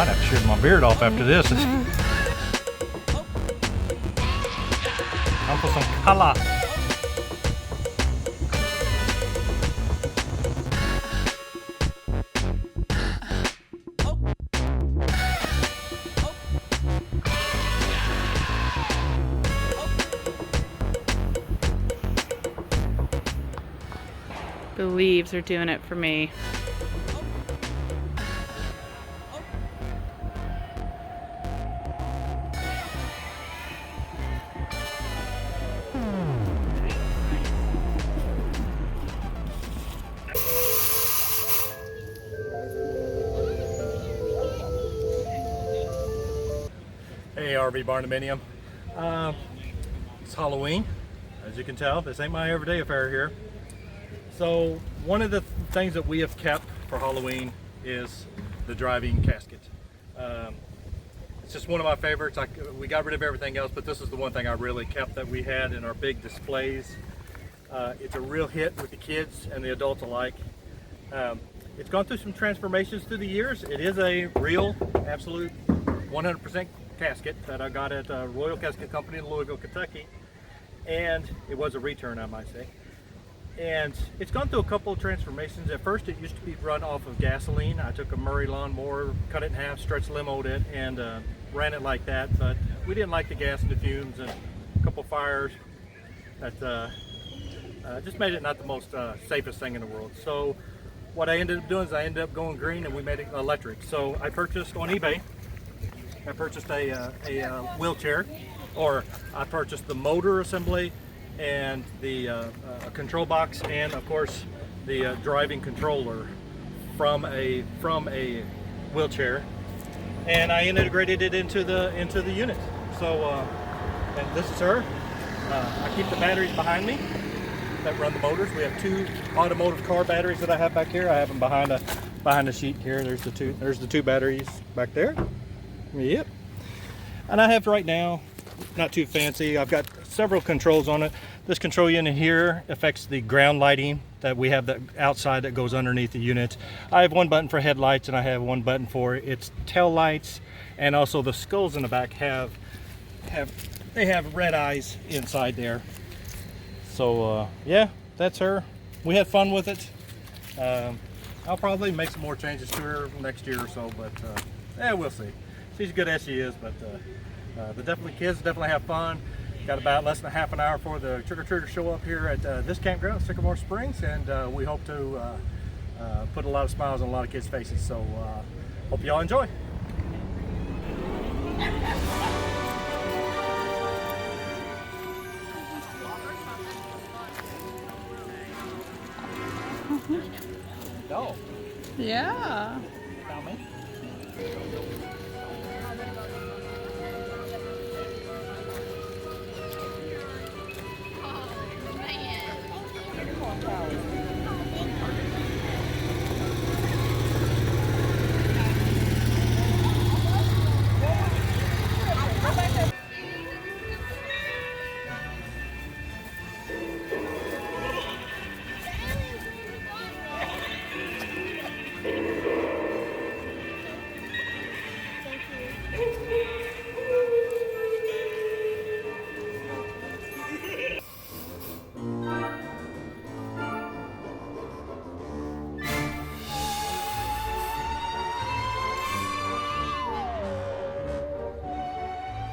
Might have to shave my beard off after this. Time for some color. The leaves are doing it for me. Hey RVBarndominium. It's Halloween. As you can tell, this ain't my everyday affair here. So one of the things that we have kept for Halloween is the driving casket. It's just one of my favorites. We got rid of everything else, but this is the one thing I really kept that we had in our big displays. It's a real hit with the kids and the adults alike. It's gone through some transformations through the years. It is a real, absolute 100% casket that I got at Royal Casket Company in Louisville, Kentucky. And it was a return, I might say. And it's gone through a couple of transformations. At first it used to be run off of gasoline. I took a Murray lawnmower, cut it in half, stretch limoed it, and ran it like that. But we didn't like the gas and the fumes and a couple fires. That just made it not the most safest thing in the world. So what I ended up doing is I ended up going green and we made it electric. So I purchased on eBay, I purchased a wheelchair, or I purchased the motor assembly and the control box, and of course the driving controller from a wheelchair, and I integrated it into the unit. So and this is her. I keep the batteries behind me that run the motors. We have two automotive car batteries that I have back here. I have them behind the sheet here. There's the two batteries back there. Yep. And I have right now, not too fancy, I've got several controls on it. This control unit here affects the ground lighting that we have that outside that goes underneath the unit. I have one button for headlights and I have one button for its tail lights, and also the skulls in the back have red eyes inside there. So yeah, that's her. We had fun with it. I'll probably make some more changes to her next year or so, but yeah, we'll see. She's as good as she is, but the kids definitely have fun. Got about less than a half an hour for the trick-or-treaters show up here at this campground, Sycamore Springs, and we hope to put a lot of smiles on a lot of kids' faces. So hope y'all enjoy. Dog. Yeah. Found me.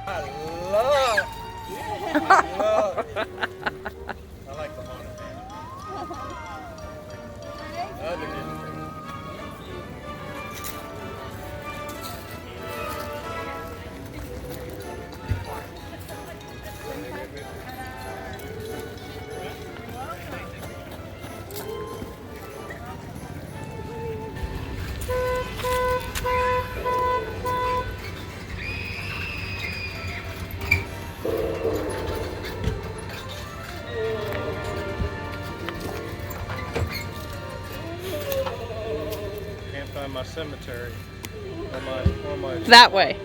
I like the haunted man. Other kids. My cemetery. That way.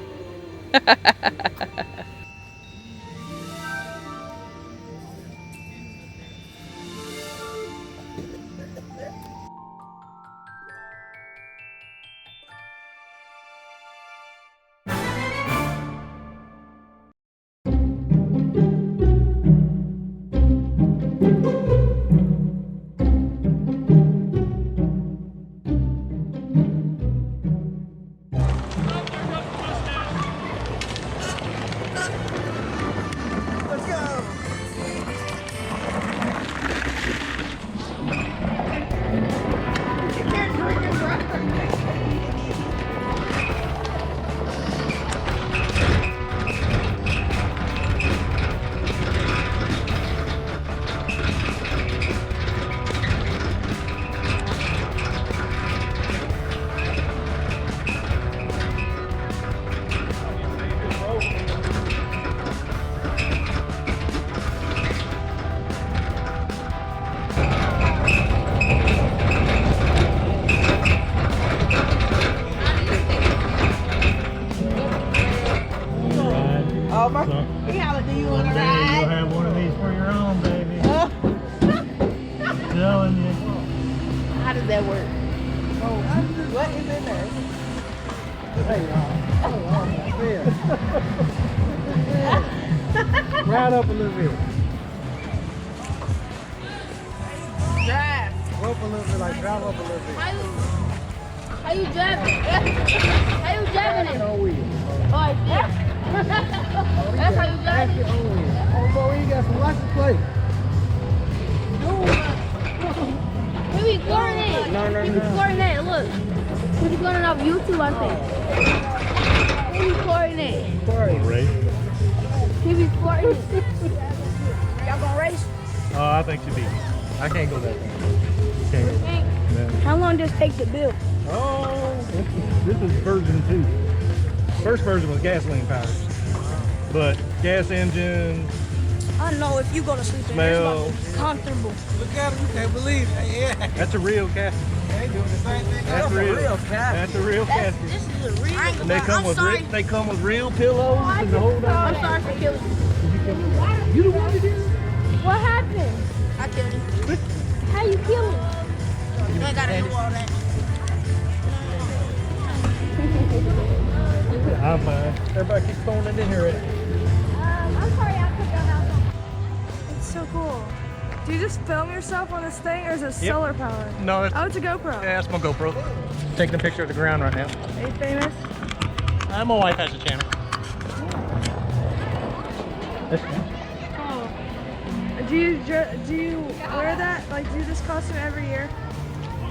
telling you. How does that work? What is in there? Hey, right up a little bit. Drive. Go up a little bit, like drive up a little bit. How you driving? How you driving it? No wheel. Oh, yeah. That's how you driving it? Oh boy, you got some license plate. He be recording it. No. He be recording it. Look. He be going off YouTube, I think. He be recording it. Race. He be recording it. Y'all gonna race? Oh, I think she beat me. I can't go that far. Can't go. No. How long does it take to build? Oh, this is version 2. First version was gasoline powered, but gas engine, I don't know if you go to sleep in smell. it's comfortable. Look at him, you can't believe it. Yeah. That's a real casket. They doing the same thing. That's real. cat. That's a real casket. This is a real. And they come with they come with real pillows and the whole I'm nine. sorry for killing you. You the one that did it? What happened? I killed him. How you kill him? You ain't gotta do all that. I'm fine. Everybody keeps throwing it in here. I'm sorry I took your house on. It's so cool. Do you just film yourself on this thing, or is it solar powered? No, it's, Oh, it's a GoPro. yeah, that's my GoPro. Taking a picture of the ground right now. Are you famous? My wife has a channel. Oh. Do you wear that? Like, do this costume every year?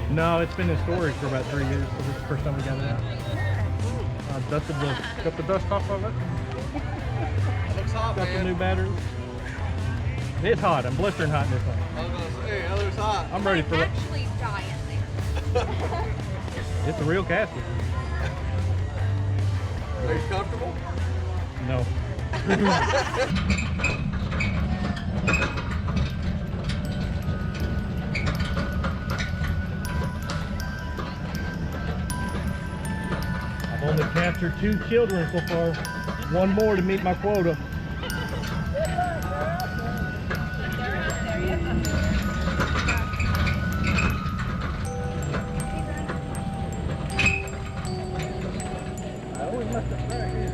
No, it's been in storage for about 3 years. So this is the first time we got it out. Got the dust off of it. Looks hot, Got the man. new batteries. It's hot. I'm blistering hot in this thing. I was gonna say, it looks hot. I'm ready for it. Actually die in there. It's a real casket. Are you comfortable? No. I've only captured 2 children so far. 1 more to meet my quota. I always mess up back here.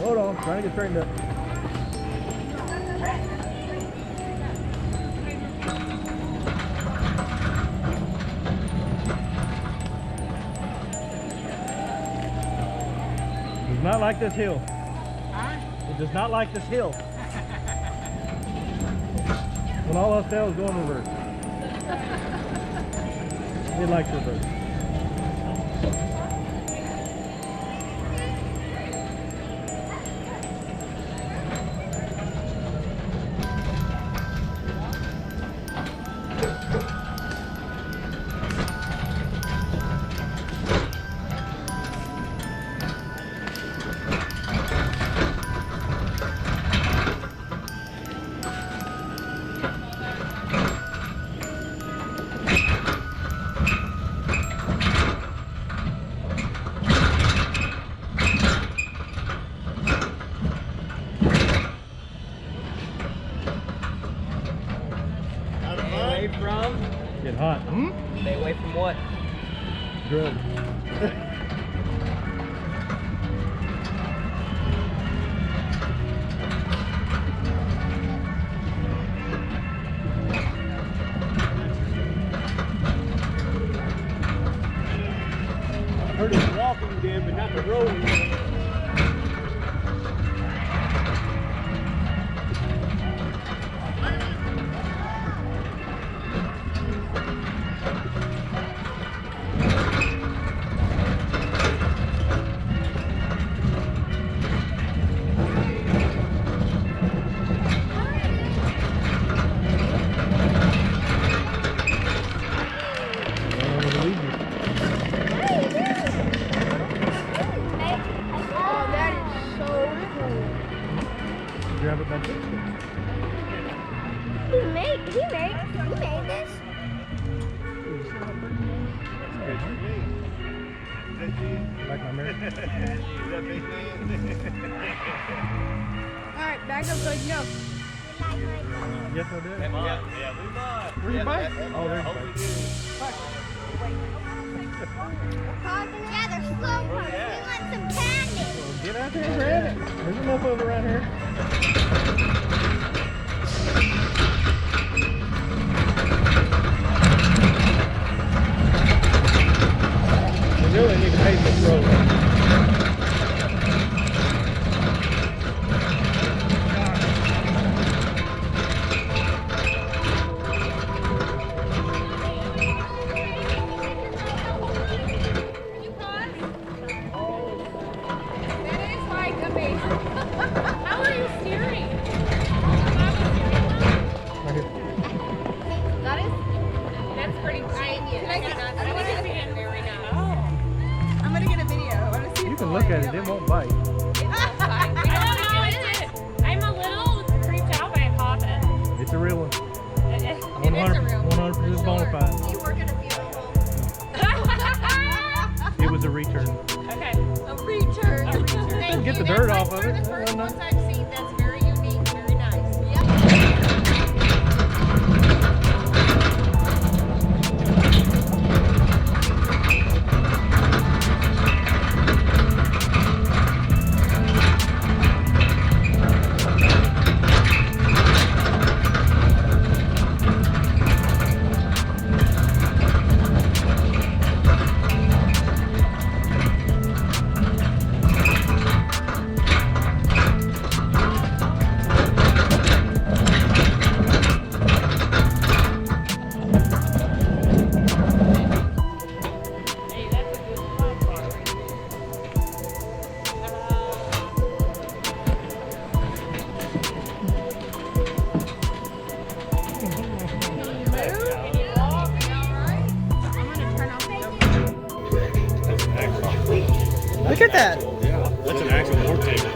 Hold on, trying to get straightened up. Does not like this hill. It does not like this hill. When all else fails, go in reverse. It likes reverse. Away from? Get hot. Hmm? Stay away from what? Drugs. I heard it's walking dead, but not the road. Oh, that is so cool. Grab it back there. He made this. Like my mirror. mic up so I can go. Yes, I did. Yeah, we might. Where's your bike? Oh, there's your Hope we bike. do. Yeah, they're slow cars. We want some candy. Get out there and grab it. There's enough of it around here. We really need to pave this road. That is like amazing. How are you steering? Right here. That's pretty tiny. I want to see it. Very nice. I'm gonna get a video. I want to see You can look at it, it won't bite. I don't know, is it? I'm a little creeped out by a coffin. It's a real one. It is a real 100% bona fide. you work at a funeral home. It was a return. Okay. A return. Thank Get you. the dirt That's off of one it. of the first Well, ones I've seen that's very unique, very nice. Yep. Hey, that's a good spot for it right there. Can you walk? Alright. I'm gonna turn off the Look at that. Yeah, that's an actual board table.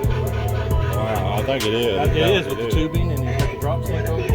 Wow, I think it is. It is with the tubing and you got the drop stick on it.